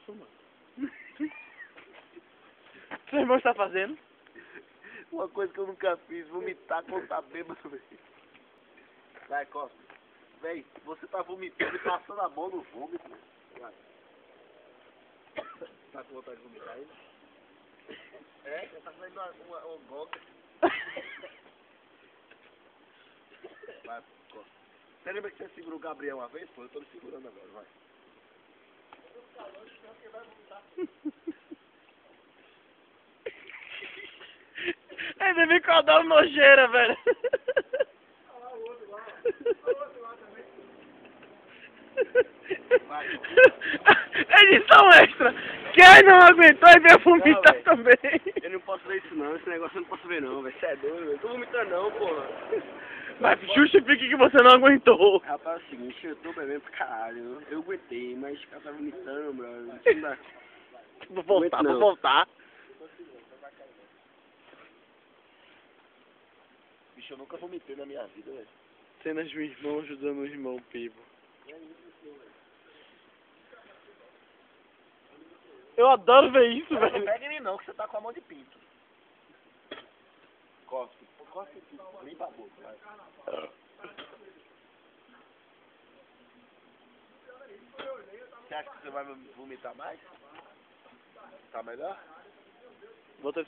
isso, mano. Seu irmão está fazendo? Uma coisa que eu nunca fiz, vomitar quando tá bêbado, velho. Vai, Costa. Véi, você tá vomitando e passando a mão no vômito, velho. Vai. Tá com vontade de vomitar aí? É? Você tá fazendo uma goga. Vai, Costa. Você lembra que você segurou o Gabriel uma vez? Pô, eu tô me segurando agora, vai. Ainda me codou nojeira, velho. Olha o outro lá também. Vai, Edição extra. Quem não aguentou e veio vomitar Não, também. eu não posso ver isso não, esse negócio eu não posso ver não, velho. Você é doido, velho. Tô vomitando não, porra. Mas justifique que você não aguentou. Rapaz, é o seguinte, eu tô bebendo pra caralho. Eu aguentei, mas o cara tá vomitando, bro. Não dá. Vou voltar, Não. vou voltar. Bicho, eu nunca vomitei na minha vida, velho. Cenas do irmão ajudando o irmão Pibo. Eu adoro ver isso, Não velho. pega em mim não, que você tá com a mão de pinto. Cospe tudo. Limpa a boca, vai. Você acha que você vai vomitar mais? Tá melhor? Vou ter